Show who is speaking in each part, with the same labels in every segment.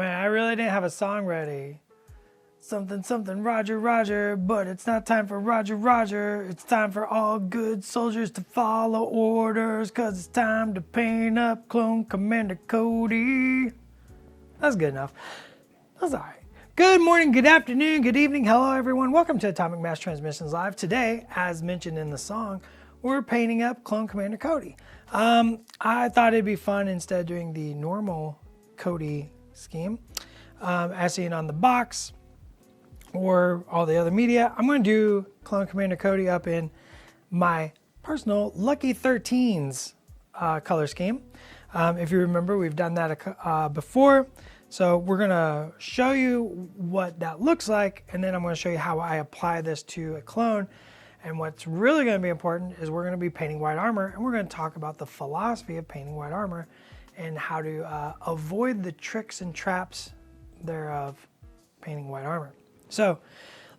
Speaker 1: I really didn't have a song ready. Something, something, Roger, Roger, but it's not time for Roger, Roger. It's time for all good soldiers to follow orders, 'cause it's time to paint up Clone Commander Cody. That's good enough. That's all right. Good morning, good afternoon, good evening. Hello, everyone. Welcome to Atomic Mass Transmissions Live. Today, as mentioned in the song, we're painting up Clone Commander Cody. I thought it'd be fun, instead of doing the normal Cody scheme, as seen on the box or all the other media, I'm going to do Clone Commander Cody up in my personal Lucky 13s color scheme. If you remember, we've done that before. So we're going to show you what that looks like, and then I'm going to show you how I apply this to a clone. And what's really going to be important is we're going to be painting white armor, and we're going to talk about the philosophy of painting white armor and how to avoid the tricks and traps thereof painting white armor. So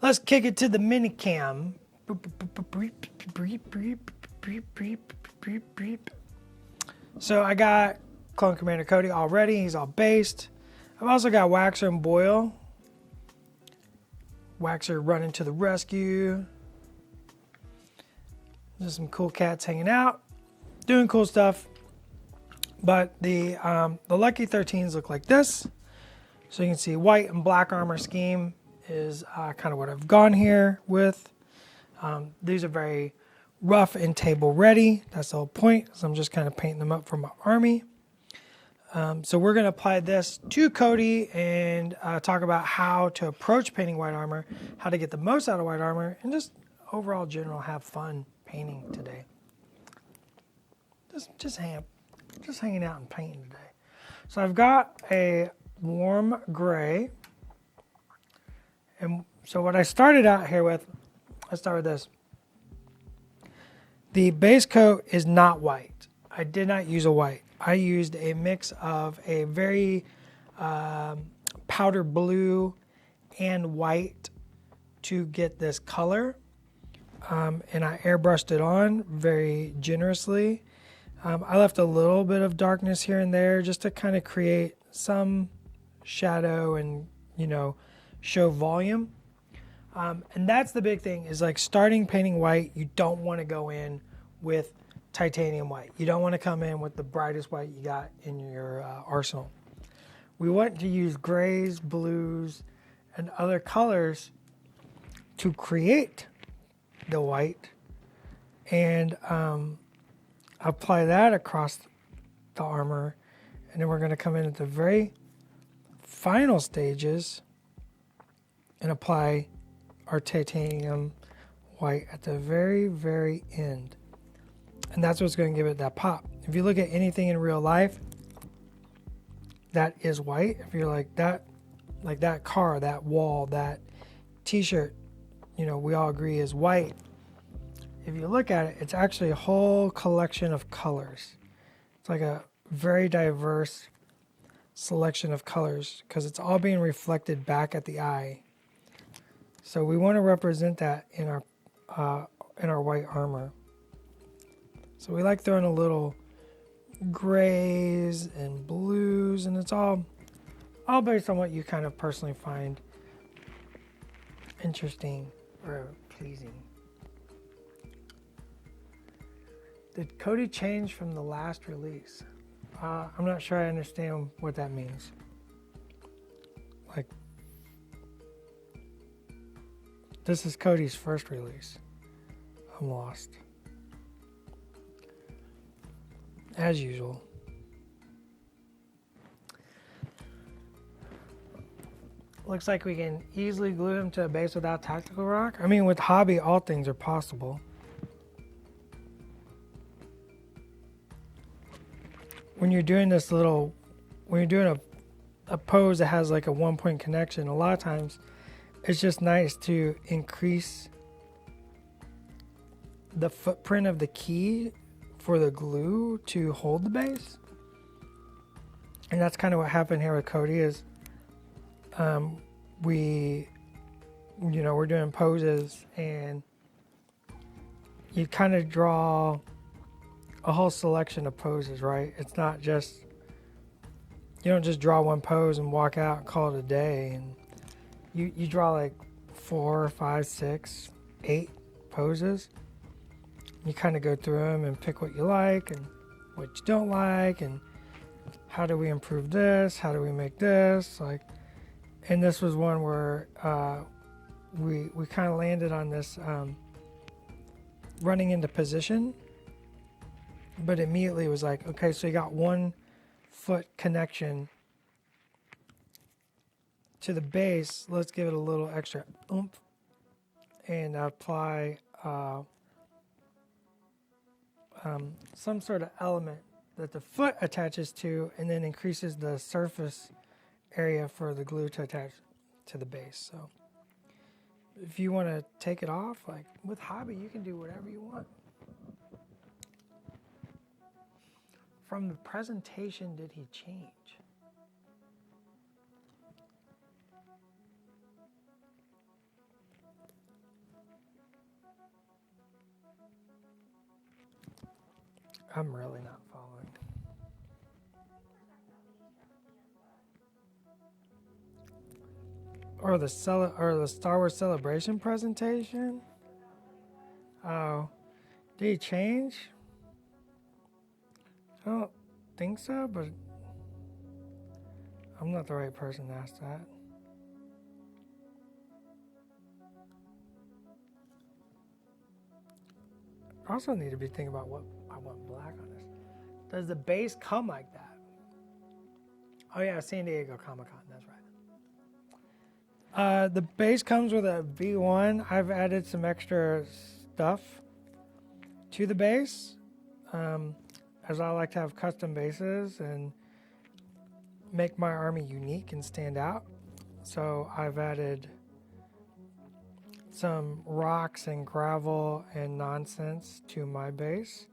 Speaker 1: let's kick it to the mini cam. So I got Clone Commander Cody already. He's all based. I've also got Waxer and Boyle. Waxer running to the rescue. There's some cool cats hanging out, doing cool stuff. But the Lucky 13s look like this. So you can see white and black armor scheme is kind of what I've gone here with. These are very rough and table ready. That's the whole point. So I'm just kind of painting them up for my army. So we're going to apply this to Cody and talk about how to approach painting white armor, how to get the most out of white armor, and just overall general have fun painting today. Just hanging out and painting today. So I've got a warm gray. And so what I started out here with, let's start with this. The base coat is not white. I did not use a white. I used a mix of a very powder blue and white to get this color. And I airbrushed it on very generously. I left a little bit of darkness here and there just to kind of create some shadow and, show volume. And that's the big thing, is like starting painting white, you don't want to go in with titanium white. You don't want to come in with the brightest white you got in your arsenal. We want to use grays, blues, and other colors to create the white, and apply that across the armor. And then we're going to come in at the very final stages and apply our titanium white at the very, very end. And that's what's going to give it that pop. If you look at anything in real life that is white, if you're like that car, that wall, that t-shirt, we all agree is white. If you look at it, it's actually a whole collection of colors. It's like a very diverse selection of colors because it's all being reflected back at the eye. So we want to represent that in our white armor. So we like throwing a little grays and blues, and it's all based on what you kind of personally find interesting or pleasing. Did Cody change from the last release? I'm not sure I understand what that means. Like, this is Cody's first release. I'm lost. As usual. Looks like we can easily glue him to a base without tactical rock. I mean, with hobby, all things are possible. When you're doing a pose that has like a 1-point connection, a lot of times it's just nice to increase the footprint of the key for the glue to hold the base. And that's kind of what happened here with Cody is we're doing poses, and you kind of draw a whole selection of poses, right? It's not just you don't just draw one pose and walk out and call it a day. And you draw like 4, 5, 6, 8 poses. You kind of go through them and pick what you like and what you don't like, and how do we improve this? How do we make this? Like, and this was one where we kind of landed on this running into position, but immediately was like, okay, so you got 1 foot connection to the base. Let's give it a little extra oomph and apply some sort of element that the foot attaches to, and then increases the surface area for the glue to attach to the base. So if you want to take it off, like with Hobby, you can do whatever you want. From the presentation, did he change? I'm really not following. Or the Star Wars Celebration presentation? Oh, did he change? I don't think so, but I'm not the right person to ask that. I also need to be thinking about what I want black on this. Does the base come like that? Oh yeah, San Diego Comic-Con, that's right. The base comes with a V1. I've added some extra stuff to the base, as I like to have custom bases and make my army unique and stand out. So I've added some rocks and gravel and nonsense to my base.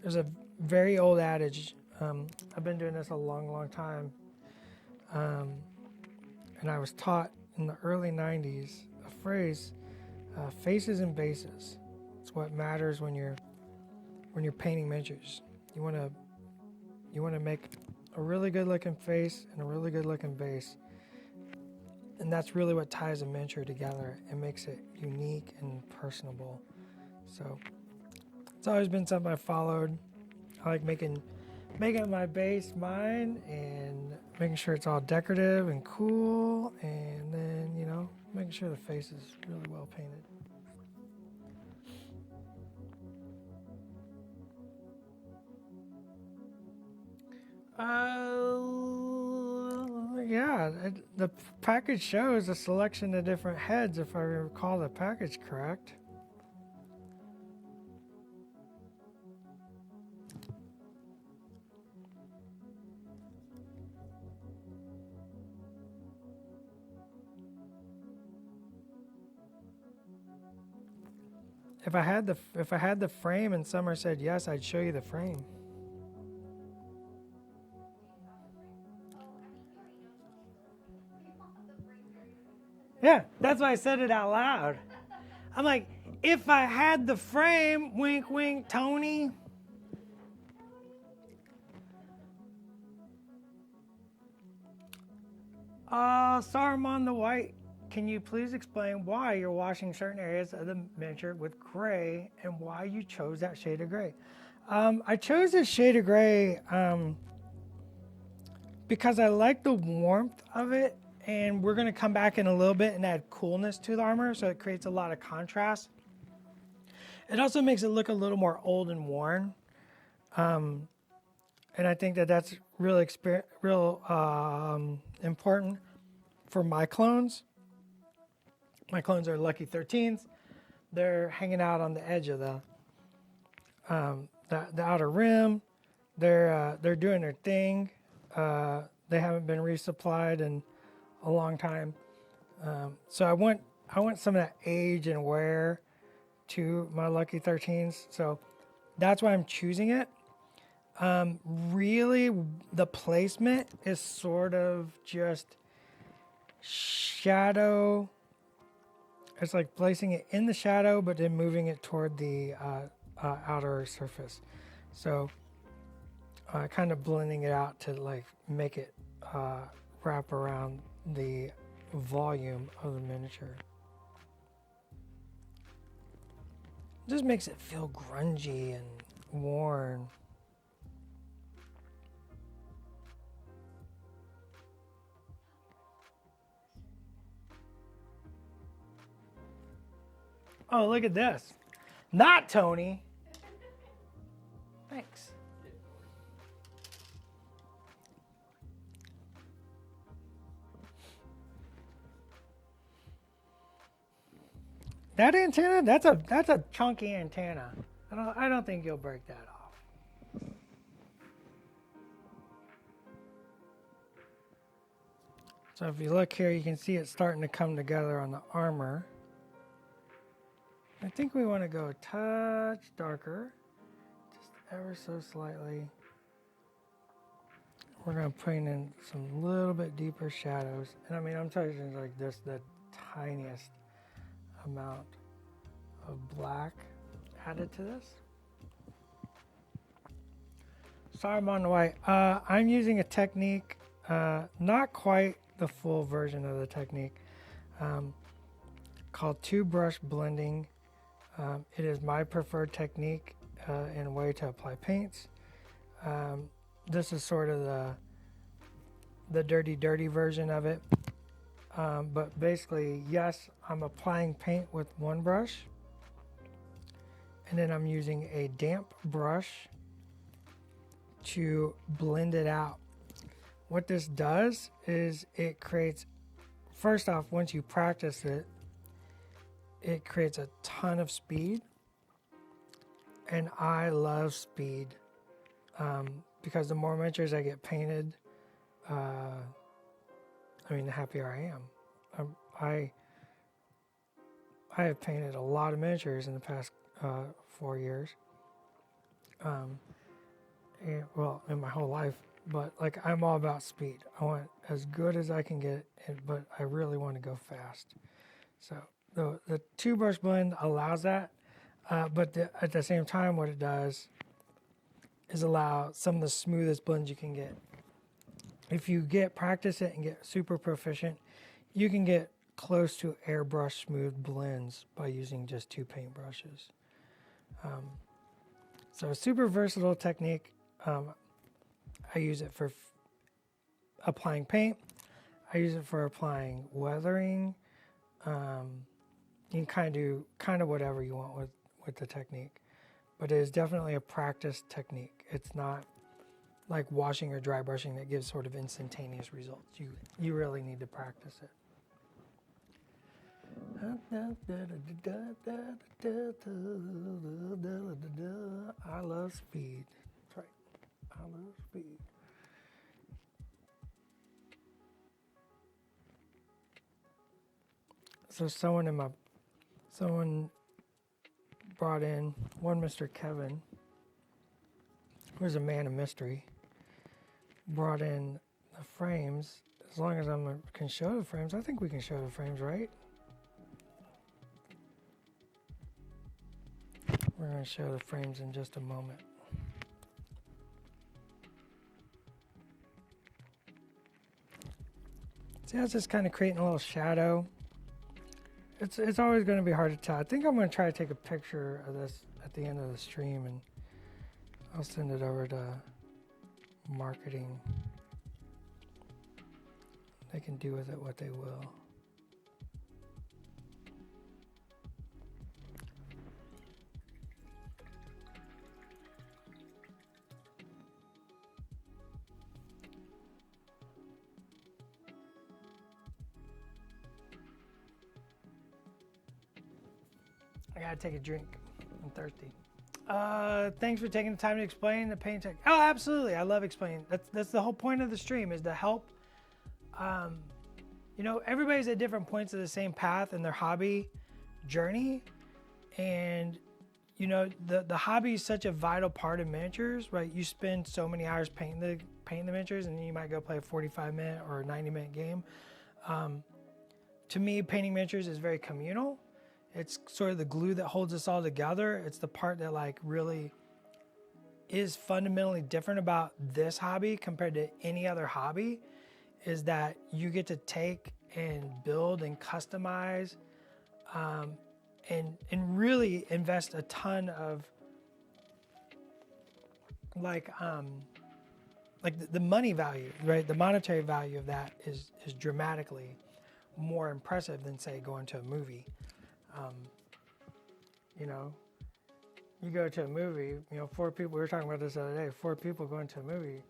Speaker 1: There's a very old adage. I've been doing this a long, long time. And I was taught in the early 90s a phrase, faces and bases. It's what matters when you're painting miniatures. You want to make a really good looking face and a really good looking base. And that's really what ties a miniature together and makes it unique and personable. So it's always been something I followed. I like making my base mine and making sure it's all decorative and cool, and then, making sure the face is really well painted. Yeah, the package shows a selection of different heads, if I recall the package correct. If I had the frame and Summer said yes, I'd show you the frame. Yeah, that's why I said it out loud. I'm like, if I had the frame, wink, wink, Tony. Saruman the White, can you please explain why you're washing certain areas of the miniature with gray and why you chose that shade of gray? I chose this shade of gray because I like the warmth of it, and we're going to come back in a little bit and add coolness to the armor, so it creates a lot of contrast. It also makes it look a little more old and worn, and I think that's real important for my clones. My clones are Lucky 13s. They're hanging out on the edge of the outer rim. They're doing their thing. They haven't been resupplied in a long time, so I want some of that age and wear to my Lucky 13s. So that's why I'm choosing it. Really, the placement is sort of just shadow. It's like placing it in the shadow, but then moving it toward the outer surface. So kind of blending it out to like make it wrap around the volume of the miniature. Just makes it feel grungy and worn. Oh, look at this. Not Tony. Thanks. That antenna, that's a chunky antenna. I don't think you'll break that off. So if you look here, you can see it starting to come together on the armor. I think we want to go a touch darker, just ever so slightly. We're going to put in some little bit deeper shadows. And I mean, I'm talking like this, the tiniest amount of black added to this. Sorry, I'm on the white. I'm using a technique, not quite the full version of the technique, called two brush blending. It is my preferred technique in a way to apply paints. This is sort of the dirty version of it. But basically, yes, I'm applying paint with one brush, and then I'm using a damp brush to blend it out. What this does is it creates, first off, once you practice it, it creates a ton of speed. And I love speed because the more miniatures I get painted, the happier I am. I have painted a lot of miniatures in the past 4 years. In my whole life. But like, I'm all about speed. I want as good as I can get, but I really want to go fast. So the two brush blend allows that, but at the same time, what it does is allow some of the smoothest blends you can get. If you practice it and get super proficient, you can get close to airbrush smooth blends by using just two paint brushes. So a super versatile technique. I use it for applying paint. I use it for applying weathering. You can do kind of whatever you want with the technique, but it is definitely a practice technique. It's not like washing or dry brushing that gives sort of instantaneous results. You really need to practice it. I love speed. That's right. I love speed. So someone brought in one Mr. Kevin, who's a man of mystery, brought in the frames. As long as I can show the frames, I think we can show the frames, right? We're going to show the frames in just a moment. See, I was just kind of creating a little shadow. It's always going to be hard to tell. I think I'm going to try to take a picture of this at the end of the stream, and I'll send it over to marketing. They can do with it what they will. I gotta take a drink. I'm thirsty. Thanks for taking the time to explain the paint tech. Oh, absolutely. I love explaining. That's the whole point of the stream, is to help. Everybody's at different points of the same path in their hobby journey, and the hobby is such a vital part of miniatures, right? You spend so many hours painting the miniatures, and then you might go play a 45-minute or a 90-minute game. To me, painting miniatures is very communal. It's sort of the glue that holds us all together. It's the part that really is fundamentally different about this hobby compared to any other hobby is that you get to take and build and customize and really invest a ton of like the money value, right? The monetary value of that is dramatically more impressive than say going to a movie. You know, you go to a movie, you know, 4 people, we were talking about this the other day, 4 people going to a movie,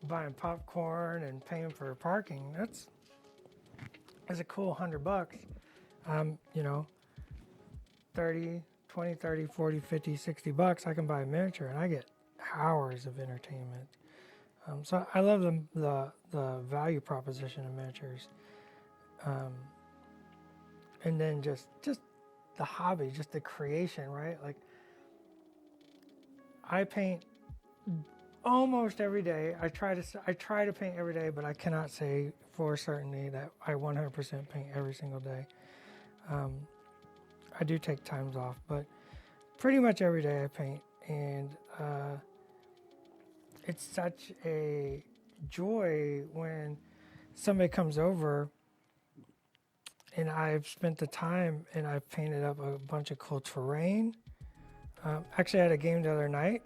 Speaker 1: buying popcorn and paying for parking. That's a cool $100. You know, 30, 20, 30, 40, 50, 60 bucks, I can buy a miniature and I get hours of entertainment. So I love the value proposition of miniatures. And then just the hobby, just the creation, right? Like I paint almost every day. I try to paint every day, but I cannot say for certainty that I 100% paint every single day. I do take times off, but pretty much every day I paint, and it's such a joy when somebody comes over and I've spent the time and I've painted up a bunch of cool terrain. Actually, I had a game the other night.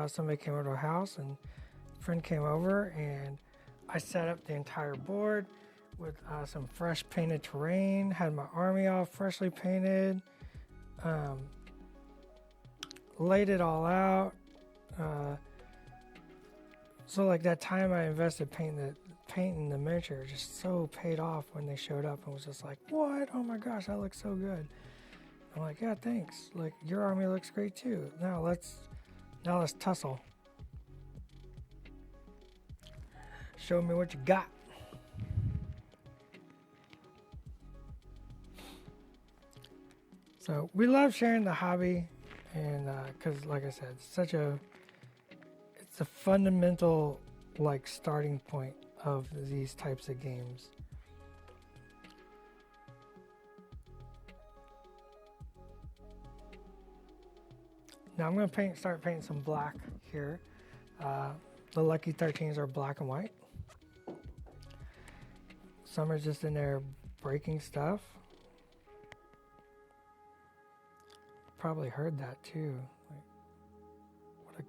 Speaker 1: Somebody came over to our house and a friend came over and I set up the entire board with some fresh painted terrain, had my army all freshly painted, laid it all out. So like that time I invested painting the miniature just so paid off when they showed up and was just like, what? Oh my gosh, that looks so good. I'm like, yeah, thanks. Like your army looks great too. Now let's tussle. Show me what you got. So we love sharing the hobby, and because like I said, it's a fundamental like starting point of these types of games. Now I'm going to start painting some black here. The Lucky 13s are black and white. Some are just in there breaking stuff. Probably heard that too. Like,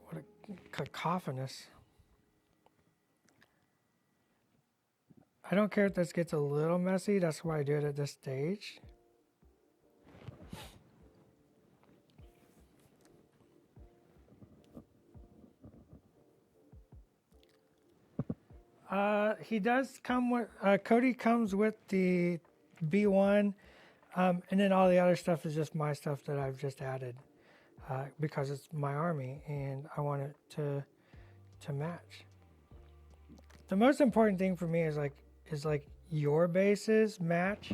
Speaker 1: what a cacophonous. I don't care if this gets a little messy. That's why I do it at this stage. He does come with, Cody comes with the B1, and then all the other stuff is just my stuff that I've just added, because it's my army and I want it to match. The most important thing for me is like your bases match,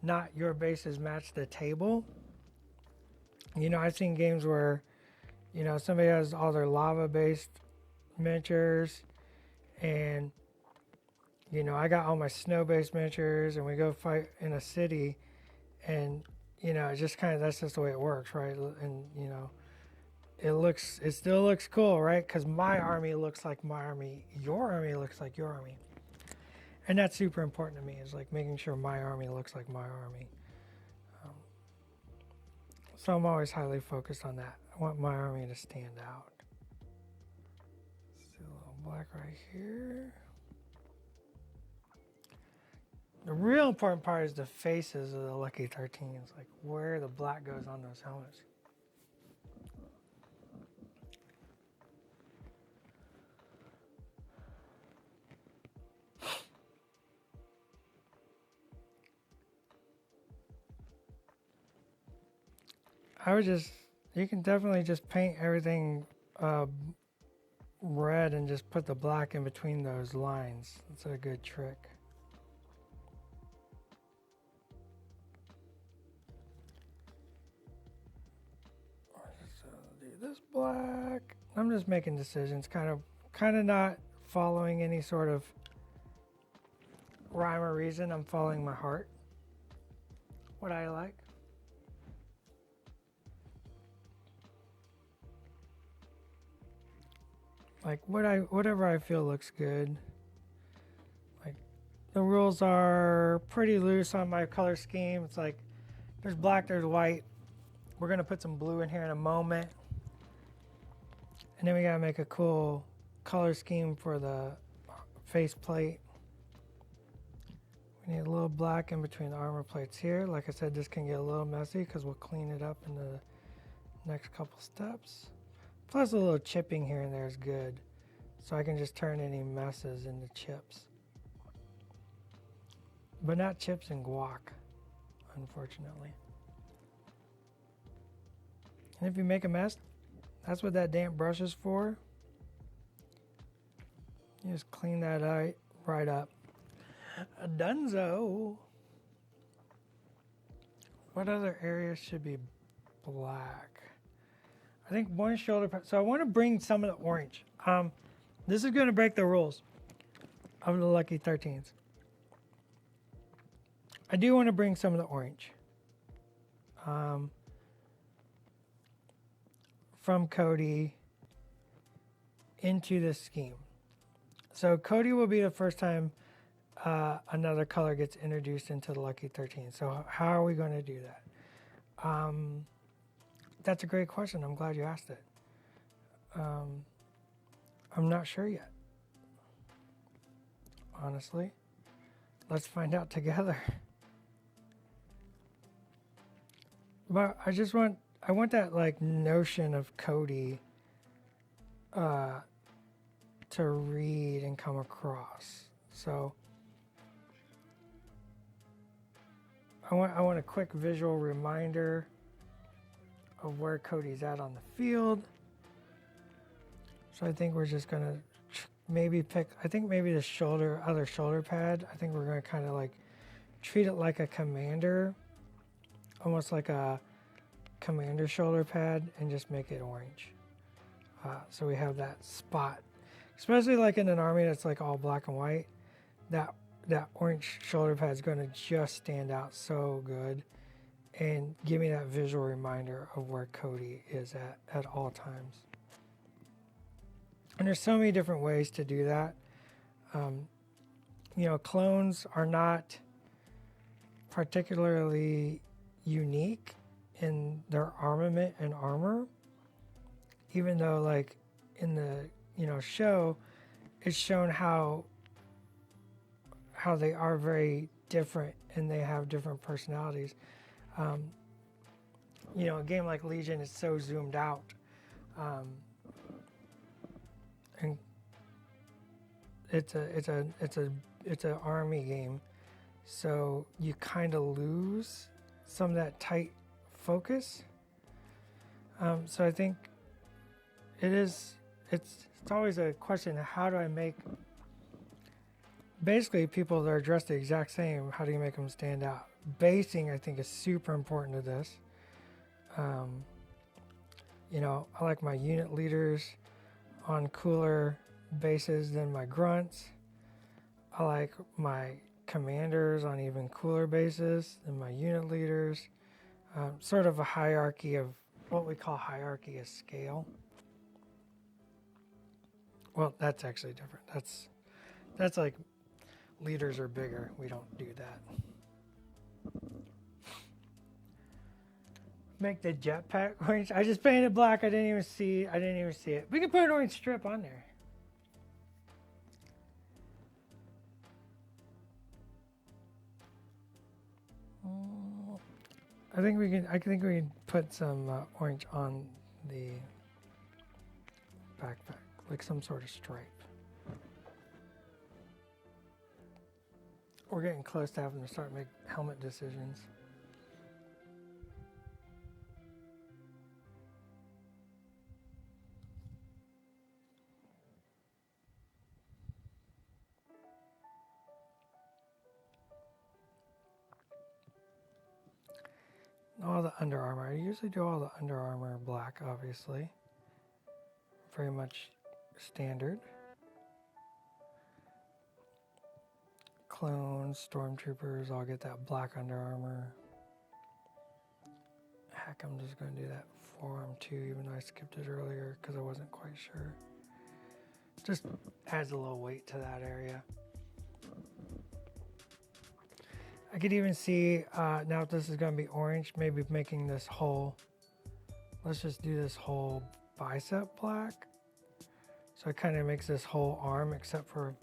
Speaker 1: not your bases match the table. You know, I've seen games where, you know, somebody has all their lava-based miniatures, and you know, I got all my snow-based miniatures, and we go fight in a city, and you know, it's just kind of, that's just the way it works, right? And you know, it still looks cool, right? Because my army looks like my army, your army looks like your army, and that's super important to me. Is like making sure my army looks like my army. So I'm always highly focused on that. I want my army to stand out. See a little black right here. The real important part is the faces of the Lucky 13s, like where the black goes on those helmets. You can definitely just paint everything red and just put the black in between those lines. That's a good trick. So do this black. I'm just making decisions, kind of not following any sort of rhyme or reason. I'm following my heart. What I like. like whatever I feel looks good. Like the rules are pretty loose on my color scheme. It's like there's black, there's white. We're gonna put some blue in here in a moment. And then we gotta make a cool color scheme for the faceplate. We need a little black in between the armor plates here. Like I said, this can get a little messy because we'll clean it up in the next couple steps. Plus a little chipping here and there is good. So I can just turn any messes into chips. But not chips and guac, unfortunately. And if you make a mess, that's what that damp brush is for. You just clean that right up. Dunzo. What other areas should be black? I think one shoulder pad. So I want to bring some of the orange. This is going to break the rules of the Lucky 13s. I do want to bring some of the orange from Cody into this scheme. So Cody will be the first time another color gets introduced into the Lucky 13. So how are we going to do that? That's a great question. I'm glad you asked it. I'm not sure yet. Honestly. Let's find out together. But I want that like notion of Cody to read and come across. So I want a quick visual reminder of where Cody's at on the field. So I think we're just gonna maybe pick, I think maybe the other shoulder pad. I think we're gonna kind of like treat it like a commander, almost like a commander shoulder pad, and just make it orange. So we have that spot, especially like in an army that's like all black and white. That orange shoulder pad is going to just stand out so good and give me that visual reminder of where Cody is at all times. And there's so many different ways to do that. Clones are not particularly unique in their armament and armor, even though like in the show it's shown how they are very different and they have different personalities. A game like Legion is so zoomed out, and it's an army game, so you kind of lose some of that tight focus. So I think it's always a question of how do I make basically people that are dressed the exact same, how do you make them stand out? Basing, I think, is super important to this. I like my unit leaders on cooler bases than my grunts. I like my commanders on even cooler bases than my unit leaders. Sort of a hierarchy of what we call hierarchy of scale. Well, that's actually different. That's like leaders are bigger. We don't do that. Make the jetpack orange. I just painted black. I didn't even see it. We can put an orange strip on there. I think we can put some orange on the backpack, like some sort of stripe. We're getting close to having to start make helmet decisions. All the Under Armour. I usually do all the Under Armour black, obviously. Very much standard. Clones, stormtroopers, I'll get that black Under Armour. Heck, I'm just going to do that forearm too, even though I skipped it earlier because I wasn't quite sure. Just adds a little weight to that area. I could even see, now if this is going to be orange, maybe making this whole, let's just do this whole bicep black. So it kind of makes this whole arm except for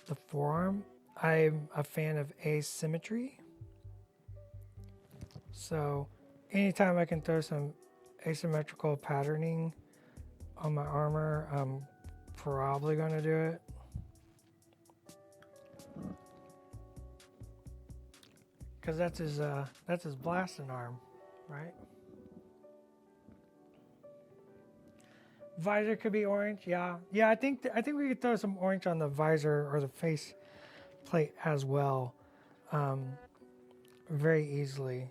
Speaker 1: the forearm. I'm a fan of asymmetry. So anytime I can throw some asymmetrical patterning on my armor, I'm probably going to do it. Because that's his blasting arm, right? Visor could be orange, yeah. I think we could throw some orange on the visor or the face plate as well, very easily.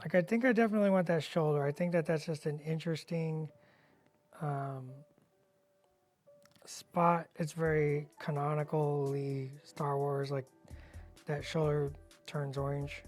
Speaker 1: Like I think I definitely want that shoulder. I think that's just an interesting spot. It's very canonically Star Wars, like that shoulder turns orange.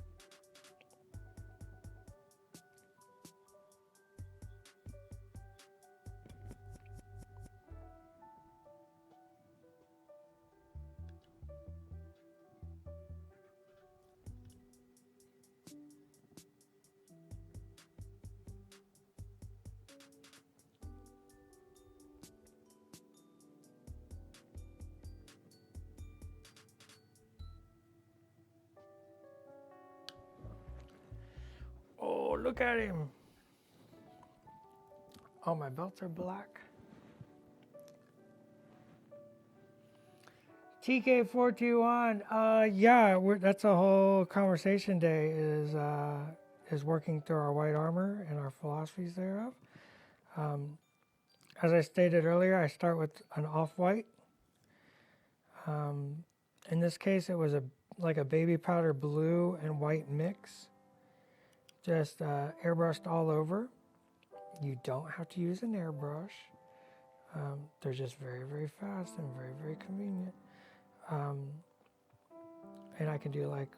Speaker 1: Oh, look at him. Oh, my belts are black. TK421. Yeah, that's a whole conversation day is working through our white armor and our philosophies thereof. As I stated earlier, I start with an off-white. In this case, it was like a baby powder blue and white mix. Just airbrushed all over. You don't have to use an airbrush. They're just very, very fast and very, very convenient. And I can do like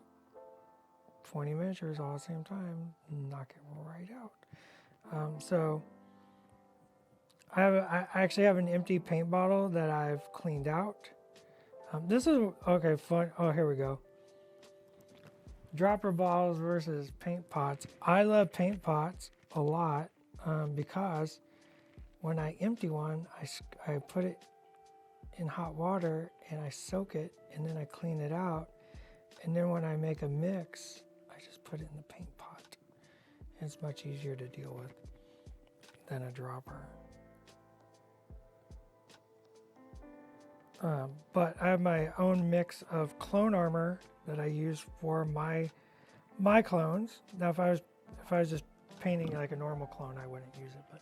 Speaker 1: 20 measures all at the same time, knock it right out. So I actually have an empty paint bottle that I've cleaned out. This is, okay, fun. Oh, here we go. Dropper bottles versus paint pots. I love paint pots a lot because when I empty one, I put it in hot water and I soak it and then I clean it out. And then when I make a mix, I just put it in the paint pot. And it's much easier to deal with than a dropper. But I have my own mix of clone armor that I use for my clones. Now, if I was just painting like a normal clone, I wouldn't use it. But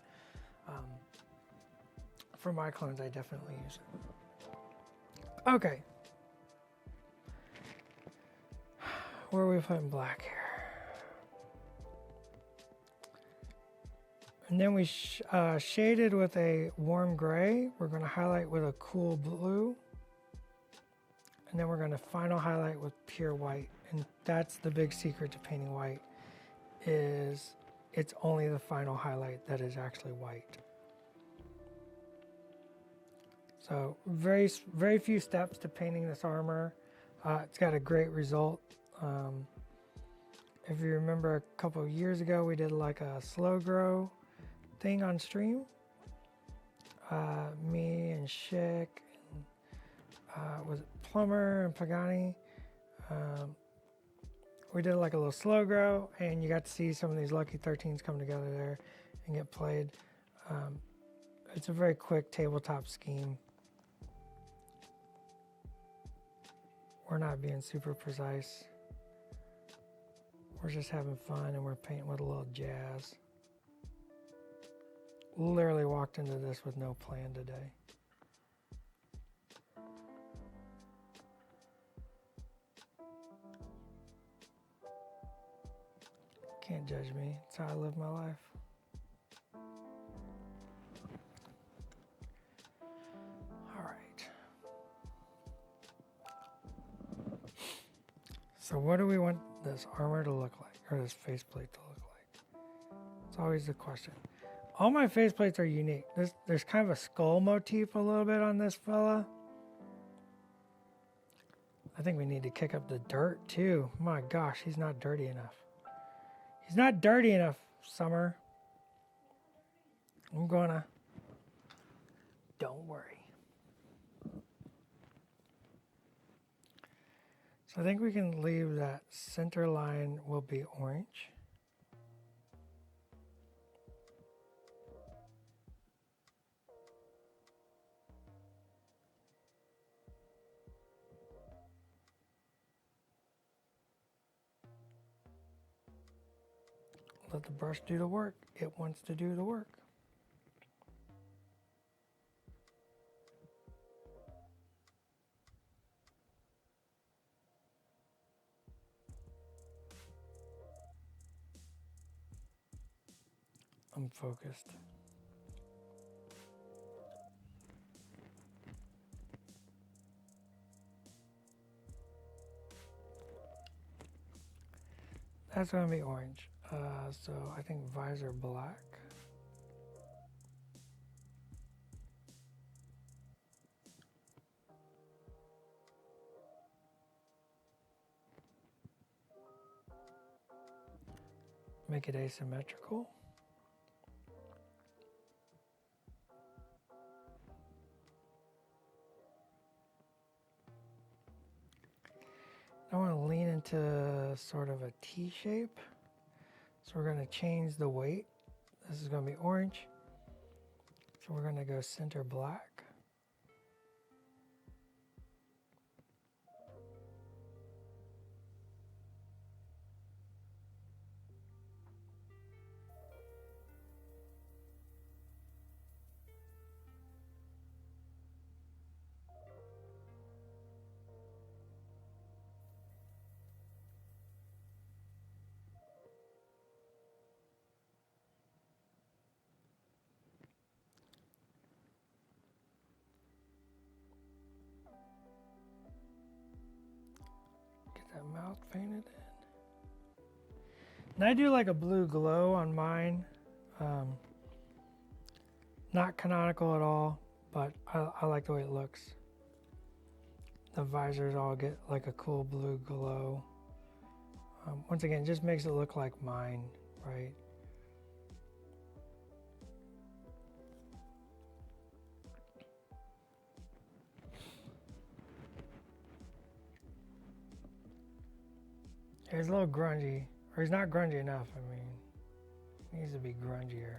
Speaker 1: for my clones, I definitely use it. Okay. Where are we putting black here? And then we shaded with a warm gray. We're going to highlight with a cool blue. And then we're going to final highlight with pure white. And that's the big secret to painting white, is it's only the final highlight that is actually white. So very, very few steps to painting this armor. It's got a great result. If you remember a couple of years ago, we did like a slow grow thing on stream. Me and Schick, and was it Plumber and Pagani. We did like a little slow grow, and you got to see some of these Lucky 13s come together there and get played. It's a very quick tabletop scheme. We're not being super precise. We're just having fun and we're painting with a little jazz. Literally walked into this with no plan today. Can't judge me. It's how I live my life. All right. So what do we want this armor to look like, or this faceplate to look like? It's always the question. All my faceplates are unique. There's kind of a skull motif a little bit on this fella. I think we need to kick up the dirt too. My gosh, he's not dirty enough. He's not dirty enough, Summer. I'm gonna. Don't worry. So I think we can leave that center line will be orange. Let the brush do the work. It wants to do the work. I'm focused. That's going to be orange. So I think visor black. Make it asymmetrical. I want to lean into sort of a T shape. So we're going to change the weight. This is going to be orange. So we're going to go center black. That mouth painted in. And I do like a blue glow on mine. Not canonical at all, but I like the way it looks. The visors all get like a cool blue glow. Once again, just makes it look like mine, right? He's a little grungy, or he's not grungy enough. I mean, he needs to be grungier.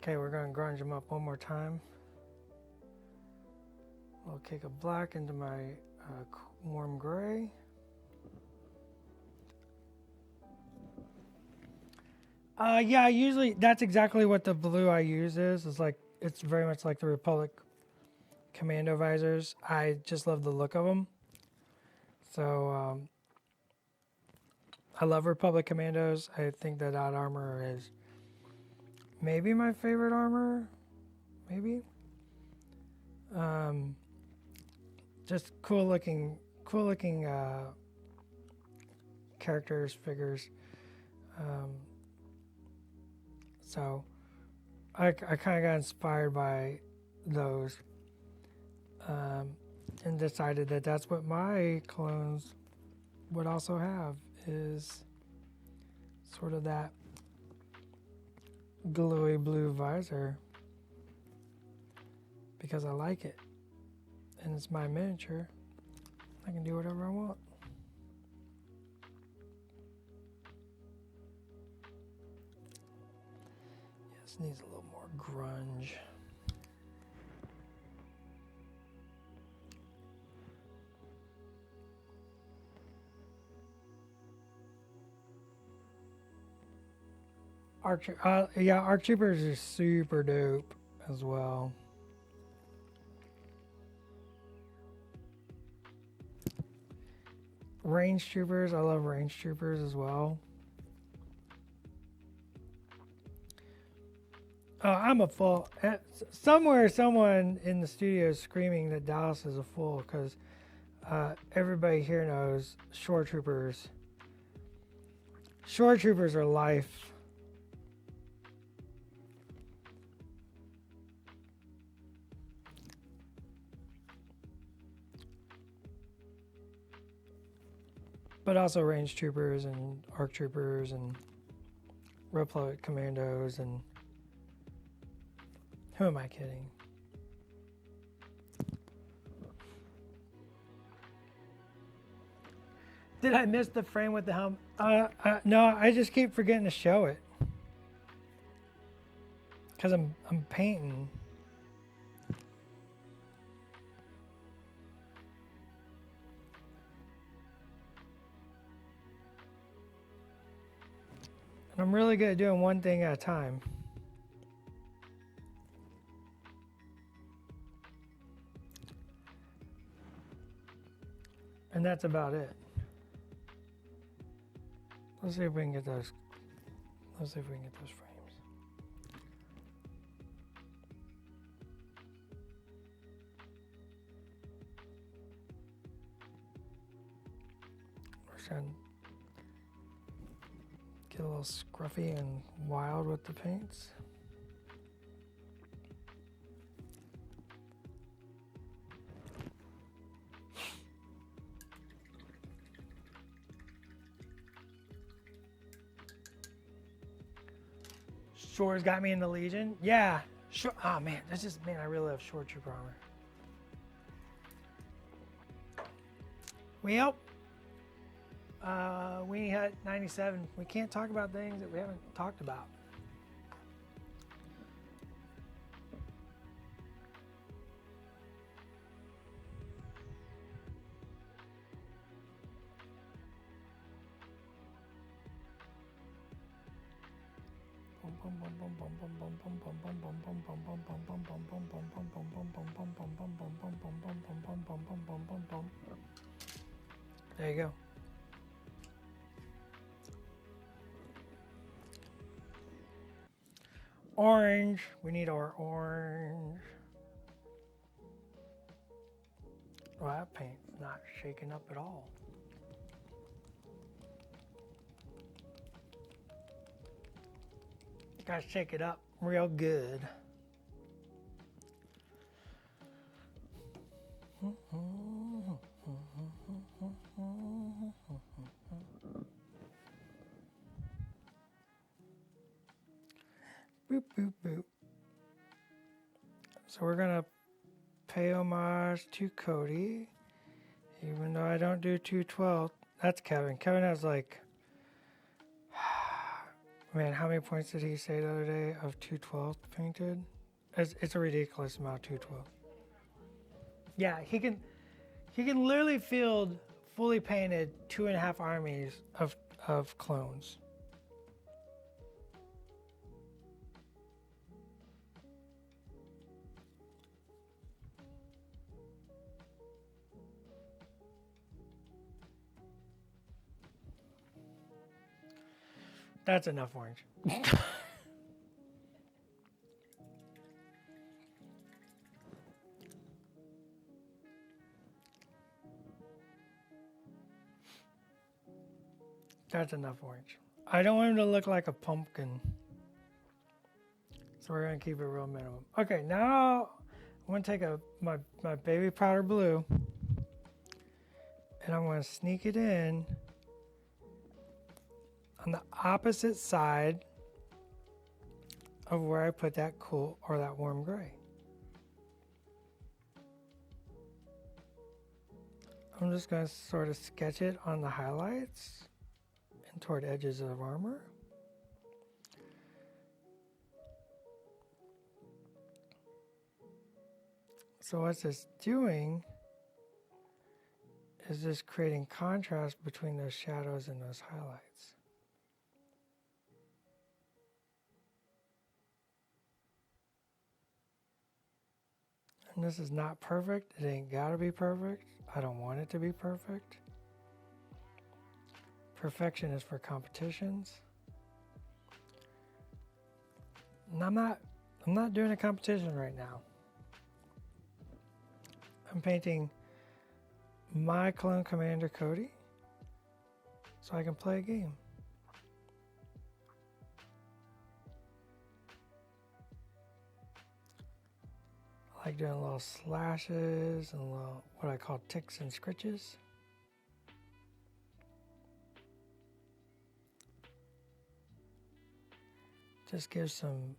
Speaker 1: Okay, we're going to grunge him up one more time. I'll kick a black into my warm gray. Yeah, usually that's exactly what the blue I use is. It's like, it's very much like the Republic Commando visors. I just love the look of them. So I love Republic Commandos. I think that armor is maybe my favorite armor. Maybe. Just cool looking characters, figures. So I kind of got inspired by those and decided that that's what my clones would also have, is sort of that glowy blue visor, because I like it and it's my miniature. I can do whatever I want. This needs a little more grunge. Yeah, ARC troopers are super dope as well. Range troopers, I love range troopers as well. Oh, I'm a fool. Somewhere, someone in the studio is screaming that Dallas is a fool because everybody here knows shore troopers. Shore troopers are life. But also range troopers and ARC troopers and Reploid commandos and who am I kidding? Did I miss the frame with the helmet? No, I just keep forgetting to show it because I'm painting. And I'm really good at doing one thing at a time. And that's about it. Let's see if we can get those. Let's see if we can get those frames. We're trying to get a little scruffy and wild with the paints. Shore's got me in the Legion. Yeah. Sure. Oh man, I really love shore trooper armor. Well, we had 97. We can't talk about things that we haven't talked about. There you go. Orange. We need our orange. Well, that paint's not shaking up at all. Gotta shake it up real good. Boop, boop, boop. So we're gonna pay homage to Cody, even though I don't do 212. That's Kevin. Kevin has like, man, how many points did he say the other day of 212 painted? It's a ridiculous amount, 212. Yeah, he can literally field fully painted 2.5 armies of clones. That's enough orange. That's enough orange. I don't want him to look like a pumpkin. So we're gonna keep it real minimum. Okay, now I'm gonna take my baby powder blue and I'm gonna sneak it in on the opposite side of where I put that cool or that warm gray. I'm just going to sort of sketch it on the highlights and toward edges of armor. So what this doing is just creating contrast between those shadows and those highlights. And this is not perfect. It ain't gotta be perfect. I don't want it to be perfect. Perfection is for competitions. And I'm not doing a competition right now. I'm painting my clone commander Cody so I can play a game. I like doing little slashes and little, what I call ticks and scritches. Just gives some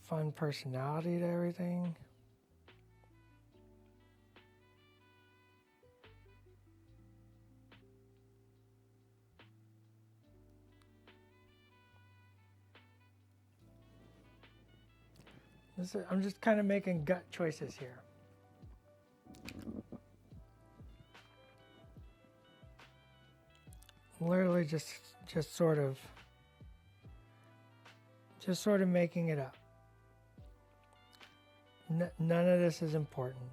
Speaker 1: fun personality to everything. I'm just kind of making gut choices here. Literally just sort of making it up. None of this is important.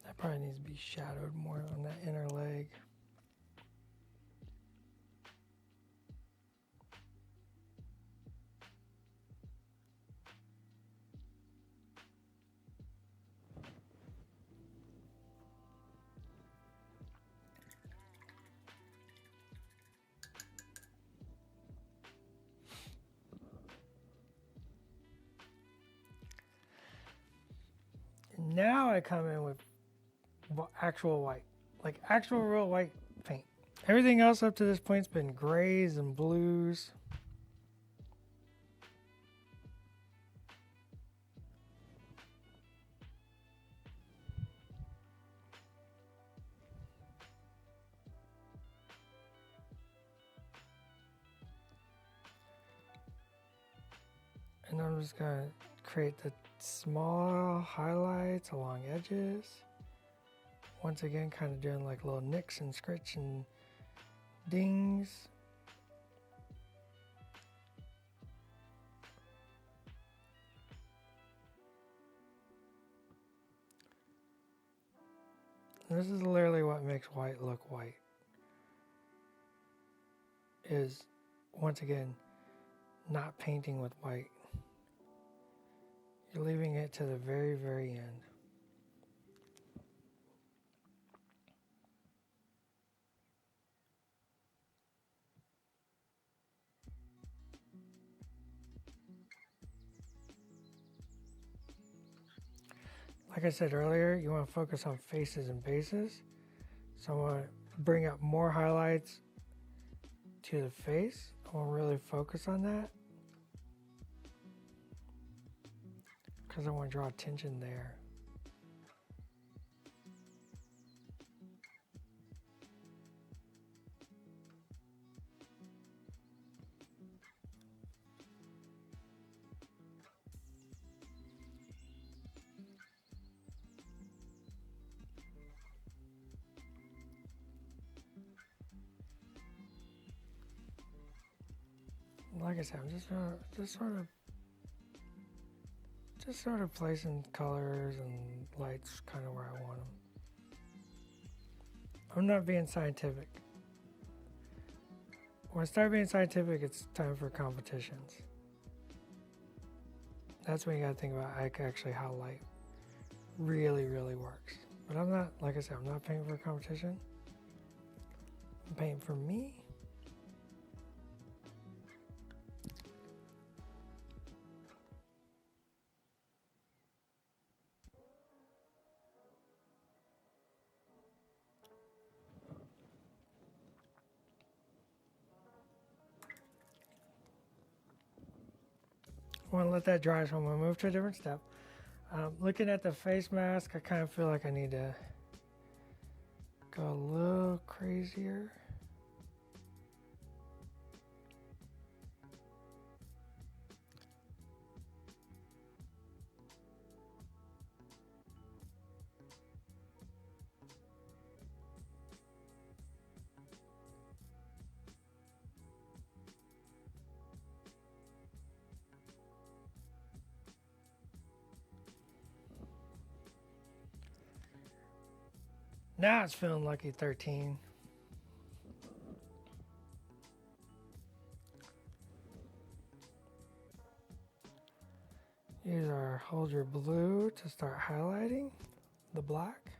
Speaker 1: That probably needs to be shadowed more on that inner leg. Now I come in with actual white, like actual real white paint. Everything else up to this point's been grays and blues. And I'm just gonna create the small highlights along edges. Once again, kind of doing like little nicks and scritch and dings. And this is literally what makes white look white. Is, once again, not painting with white. You're leaving it to the very, very end. Like I said earlier, you want to focus on faces and bases. So I want to bring up more highlights to the face. I want to really focus on that, because I want to draw attention there. Like I said, I'm just sort of placing colors and lights kind of where I want them. I'm not being scientific. When I start being scientific, it's time for competitions. That's when you gotta think about actually how light really, really works. But I'm not, like I said, I'm not painting for a competition. I'm painting for me. I want to let that dry, so I'm going to move to a different step. Looking at the face mask, I kind of feel like I need to go a little crazier. Now it's feeling lucky 13. Use our hold your blue to start highlighting the black.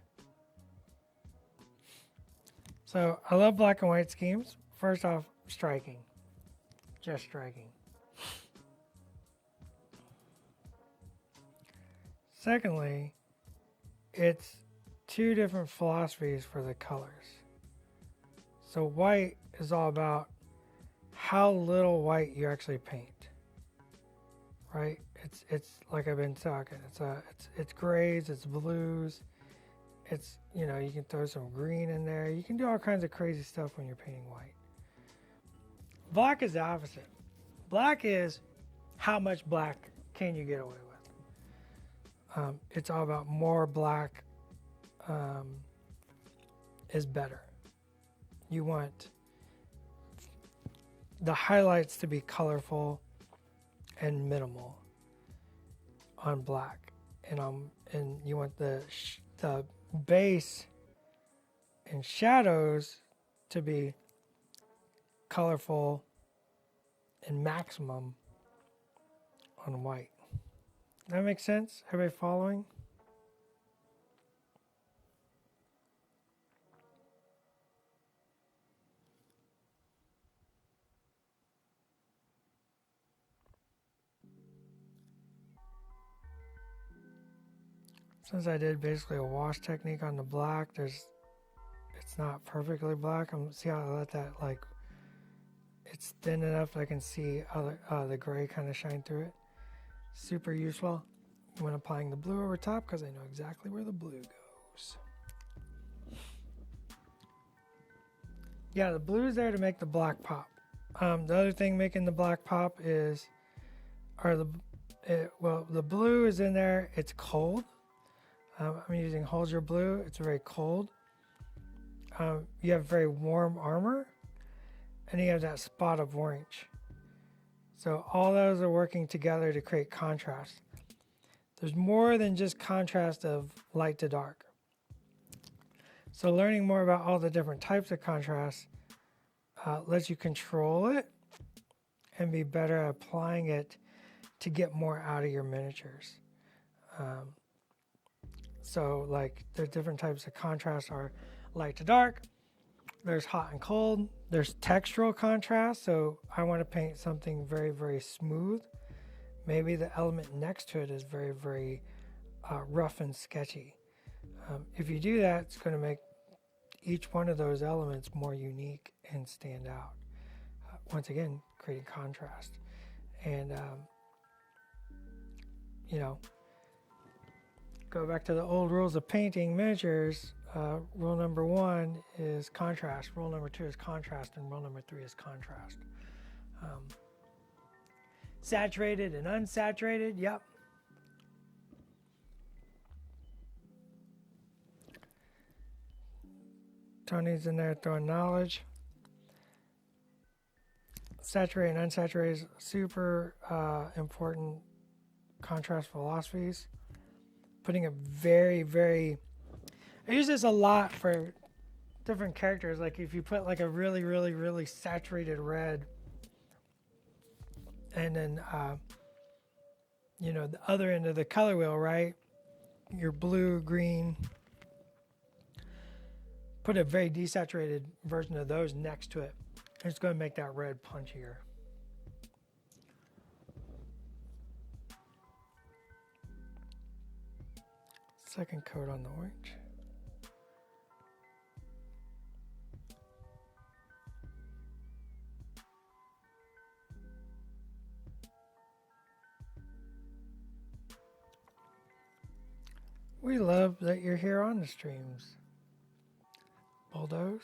Speaker 1: So I love black and white schemes. First off, striking. Just striking. Secondly, it's two different philosophies for the colors. So white is all about how little white you actually paint. Right? It's like I've been talking. It's grays, it's blues, it's, you know, you can throw some green in there. You can do all kinds of crazy stuff when you're painting white. Black is the opposite. Black is how much black can you get away with. It's all about more black is better. You want the highlights to be colorful and minimal on black, and you want the base and shadows to be colorful and maximum on white. That makes sense? Everybody following? Since I did basically a wash technique on the black, it's not perfectly black. See how I let that, like, it's thin enough that I can see the gray kind of shine through it. Super useful when applying the blue over top because I know exactly where the blue goes. Yeah, the blue is there to make the black pop. The other thing making the black pop is, the blue is in there. It's cold. I'm using Hold Your Blue. It's very cold. You have very warm armor, and you have that spot of orange. So all those are working together to create contrast. There's more than just contrast of light to dark. So learning more about all the different types of contrast lets you control it and be better at applying it to get more out of your miniatures. So like the different types of contrast are light to dark, there's hot and cold, there's textural contrast. So I want to paint something very, very smooth. Maybe the element next to it is very, very rough and sketchy. If you do that, it's going to make each one of those elements more unique and stand out. Once again, creating contrast. And, go back to the old rules of painting miniatures. Rule number 1 is contrast. Rule number 2 is contrast. And rule number 3 is contrast. Saturated and unsaturated, yep. Tony's in there throwing knowledge. Saturated and unsaturated is super important contrast philosophies. Putting a very, very... I use this a lot for different characters. Like if you put like a really, really, really saturated red, and then, the other end of the color wheel, right? Your blue, green. Put a very desaturated version of those next to it. It's going to make that red punchier. Second coat on the orange. We love that you're here on the streams. Bulldoze.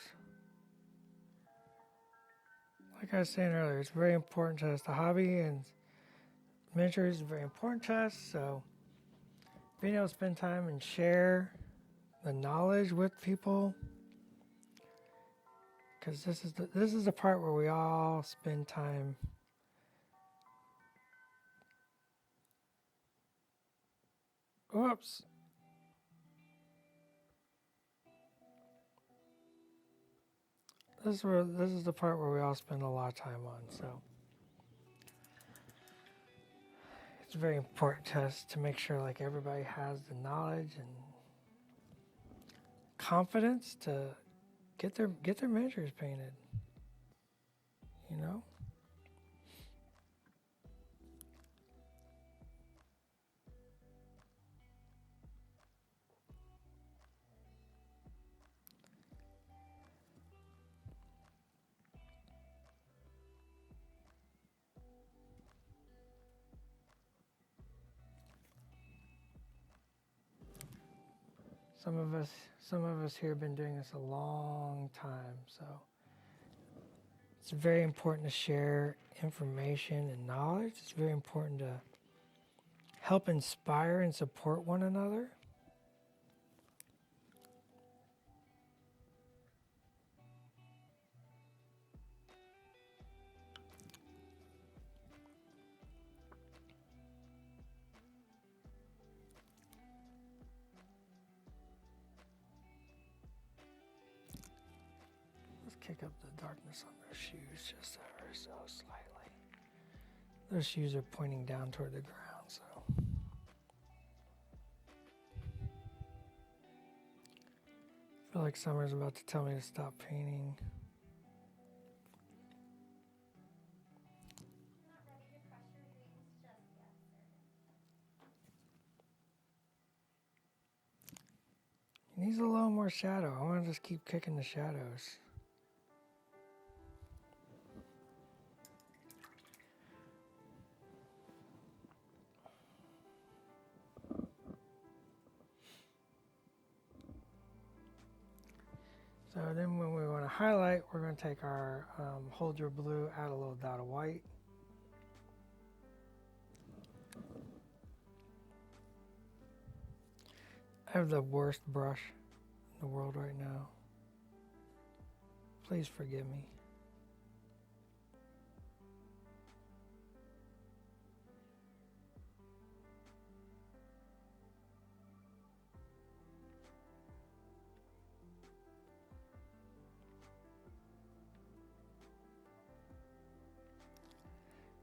Speaker 1: Like I was saying earlier, it's very important to us. The hobby and miniatures is very important to us. So being able to spend time and share the knowledge with people, because this is the part where we all spend time. Whoops. this is the part where we all spend a lot of time on. So it's very important to us to make sure like everybody has the knowledge and confidence to get their miniatures painted. You know? Some of us here have been doing this a long time, so it's very important to share information and knowledge. It's very important to help inspire and support one another. Let's kick up the darkness on those shoes just ever so slightly. Those shoes are pointing down toward the ground, so. I feel like summer's about to tell me to stop painting.
Speaker 2: Not ready to crush your dreams just yet, sir.
Speaker 1: It needs a little more shadow. I want to just keep kicking the shadows. So then when we want to highlight, we're going to take our hold your blue, add a little dot of white. I have the worst brush in the world right now. Please forgive me.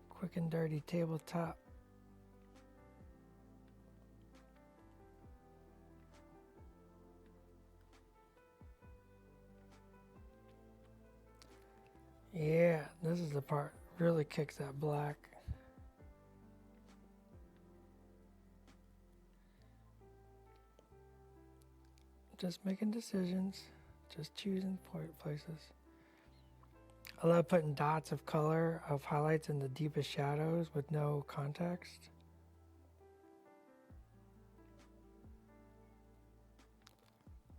Speaker 1: Quick and dirty tabletop. Yeah, this is the part really kicks that black. Just making decisions, just choosing places. I love putting dots of color of highlights in the deepest shadows with no context.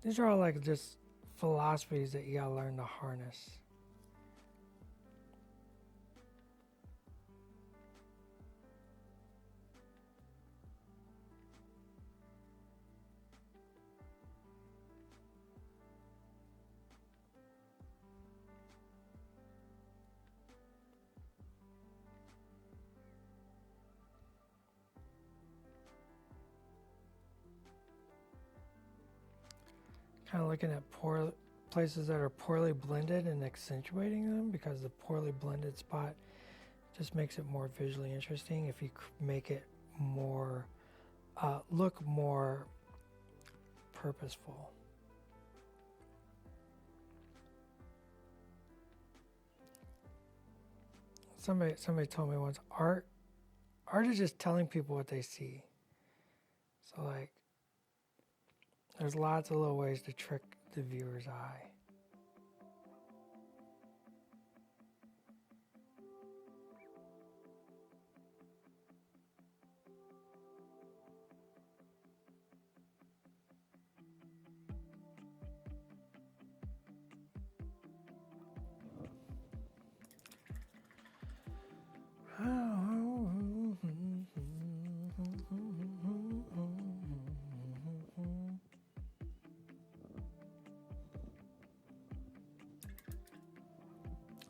Speaker 1: These are all like just philosophies that you gotta learn to harness. Kind of looking at places that are poorly blended and accentuating them, because the poorly blended spot just makes it more visually interesting if you make it more look more purposeful. Somebody told me once, art is just telling people what they see. So like there's lots of little ways to trick the viewer's eye.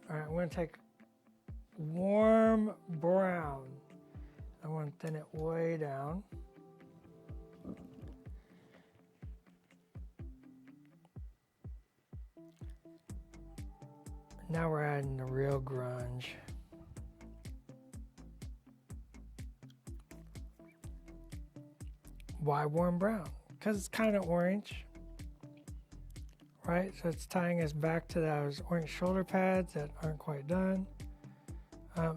Speaker 1: All right, I'm going to take warm brown. I want to thin it way down. Now we're adding the real grunge. Why warm brown? Because it's kind of orange, right? So it's tying us back to those orange shoulder pads that aren't quite done.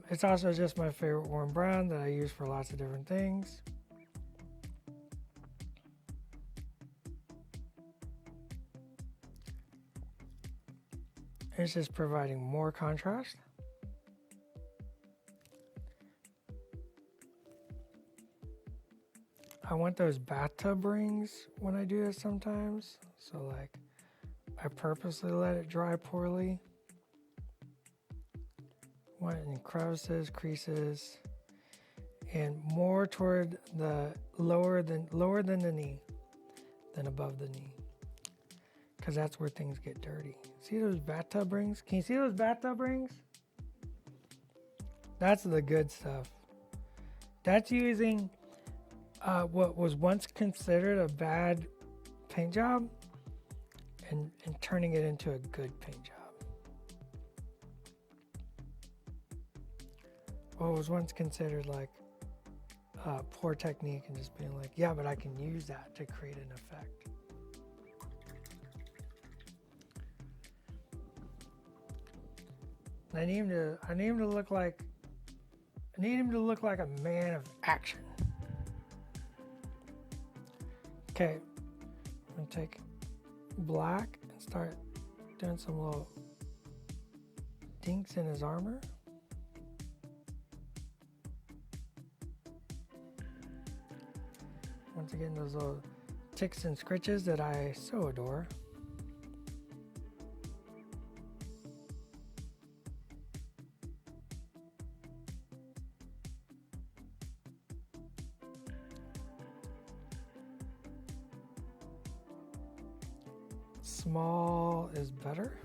Speaker 1: It's also just my favorite warm brown that I use for lots of different things. It's just providing more contrast. I want those bathtub rings when I do this sometimes. So like, I purposely let it dry poorly. Want it in crevices, creases, and more toward the lower than the knee than above the knee, because that's where things get dirty. See those bathtub rings? Can you see those bathtub rings? That's the good stuff. That's using what was once considered a bad paint job and turning it into a good paint job. What was once considered like poor technique and just being like, yeah, but I can use that to create an effect. I need him to look like a man of action. Okay, I'm gonna take black and start doing some little dinks in his armor. Once again, those little ticks and scritches that I so adore. Small is better.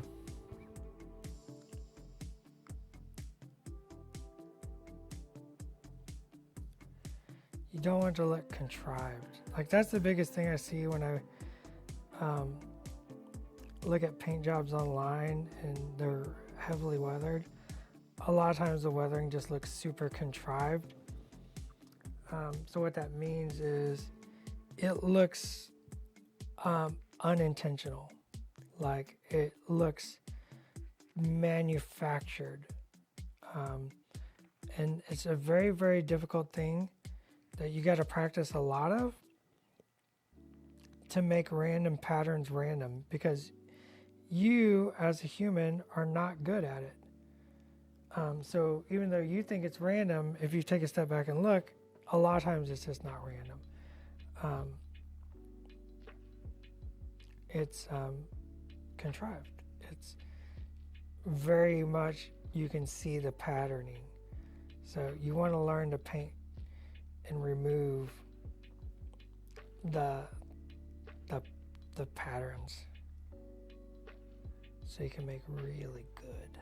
Speaker 1: You don't want to look contrived. Like that's the biggest thing I see when I look at paint jobs online and they're heavily weathered. A lot of times the weathering just looks super contrived. So what that means is it looks unintentional. Like it looks manufactured. And it's a very, very difficult thing that you got to practice a lot of to make random patterns random, because you as a human are not good at it. So even though you think it's random, if you take a step back and look, a lot of times it's just not random. It's contrived. It's very much, you can see the patterning. So you want to learn to paint and remove the patterns so you can make really good.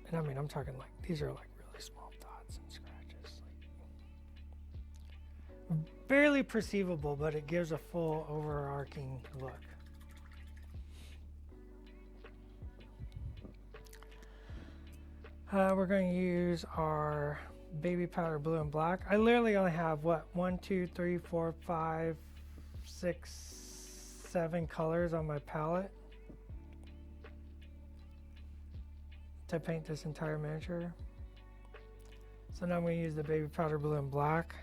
Speaker 1: And I mean, I'm talking like, these are like really small dots and scratches, like barely perceivable, but it gives a full overarching look. We're going to use our baby powder blue and black. I literally only have 1, 2, 3, 4, 5, 6, 7 colors on my palette to paint this entire miniature. So now I'm going to use the baby powder blue and black.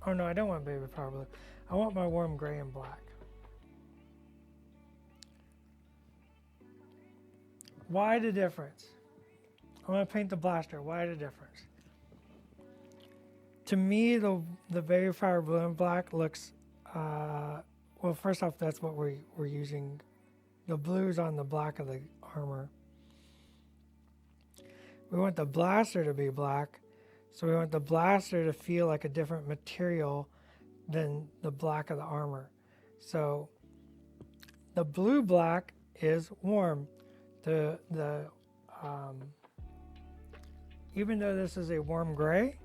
Speaker 1: Oh no, I don't want baby powder blue. I want my warm gray and black. Why the difference? I'm going to paint the blaster. Why the difference? To me, the baby powder blue and black looks, well, first off, that's what we're using. The blue's on the black of the armor. We want the blaster to be black, so we want the blaster to feel like a different material than the black of the armor. So the blue black is warm. Even though this is a warm gray,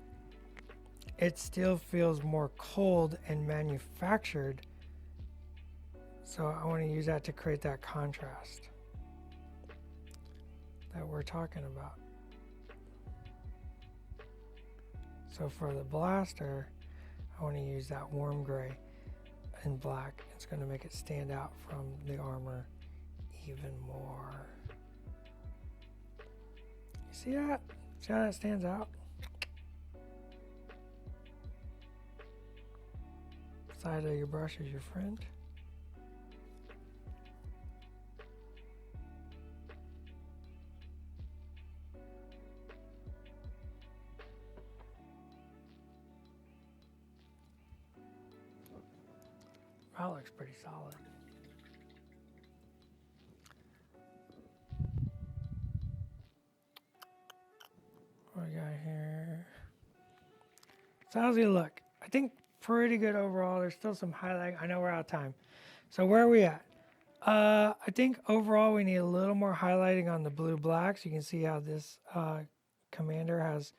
Speaker 1: it still feels more cold and manufactured. So I want to use that to create that contrast that we're talking about. So for the blaster, I want to use that warm gray and black. It's going to make it stand out from the armor even more. You see that? See how that stands out? Side of your brush is your friend. That looks pretty solid. What we got here? So how's he look? I think pretty good overall. There's still some highlight. I know we're out of time. So where are we at? I think overall we need a little more highlighting on the blue blacks. You can see how this commander has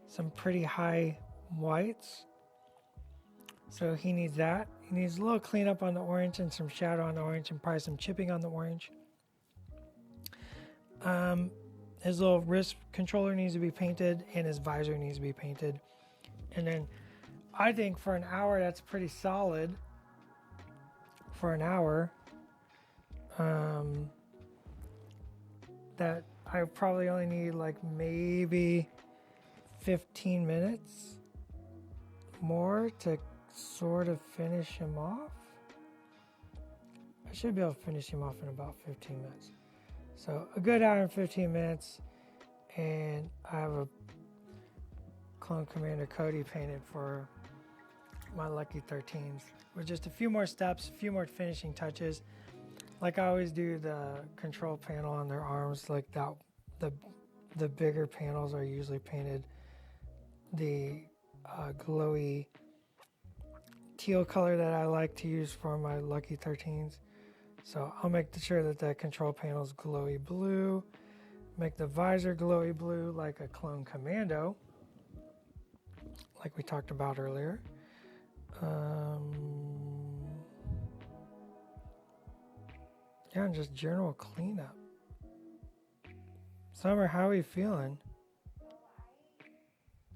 Speaker 1: some pretty high whites. So he needs that. He needs a little cleanup on the orange and some shadow on the orange and probably some chipping on the orange. His little wrist controller needs to be painted and his visor needs to be painted. And then I think for an hour that's pretty solid. For an hour. That I probably only need like maybe 15 minutes more to sort of finish him off. I should be able to finish him off in about 15 minutes. So a good hour and 15 minutes, and I have a Clone Commander Cody painted for my Lucky 13s with just a few more steps, a few more finishing touches. Like I always do the control panel on their arms, like that. The bigger panels are usually painted the glowy teal color that I like to use for my Lucky 13s. So I'll make sure that the control panel is glowy blue. Make the visor glowy blue like a Clone Commando, like we talked about earlier. Yeah, and just general cleanup. Summer, how are you feeling?
Speaker 2: So I always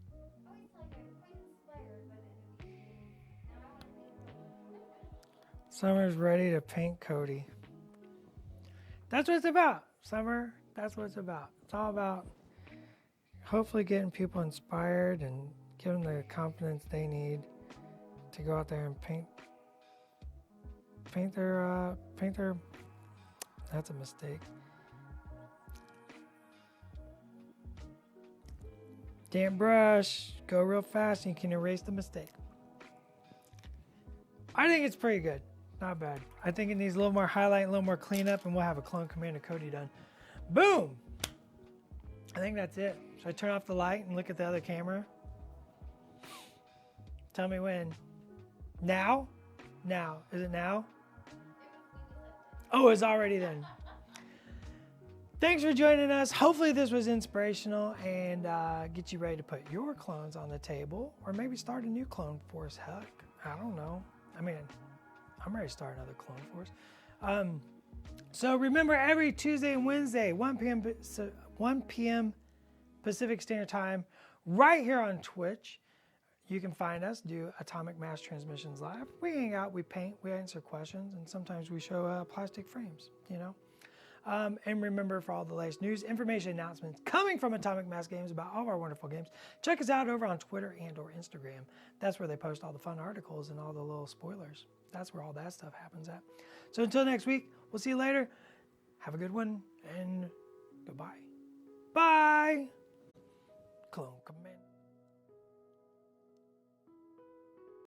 Speaker 2: feel like I'm quite inspired by the new game. Now I want to paint.
Speaker 1: Summer's ready to paint Cody. That's what it's about, Summer. That's what it's about. It's all about hopefully getting people inspired and giving them the confidence they need to go out there and paint their that's a mistake. Damp brush, go real fast and you can erase the mistake. I think it's pretty good. Not bad. I think it needs a little more highlight, a little more cleanup, and we'll have a Clone Commander Cody done. Boom! I think that's it. Should I turn off the light and look at the other camera? Tell me when. Now? Now. Is it now? Oh, it's already then. Thanks for joining us. Hopefully this was inspirational and get you ready to put your clones on the table or maybe start a new clone force. Heck, I don't know. I mean, I'm ready to start another clone force. So remember, every Tuesday and Wednesday, 1 p.m. Pacific Standard Time, right here on Twitch, you can find us, do Atomic Mass Transmissions Live. We hang out, we paint, we answer questions, and sometimes we show plastic frames, you know. And remember, for all the latest news, information, announcements coming from Atomic Mass Games about all of our wonderful games, check us out over on Twitter and or Instagram. That's where they post all the fun articles and all the little spoilers. That's where all that stuff happens at. So until next week, we'll see you later. Have a good one, and goodbye. Bye! Clone Commander.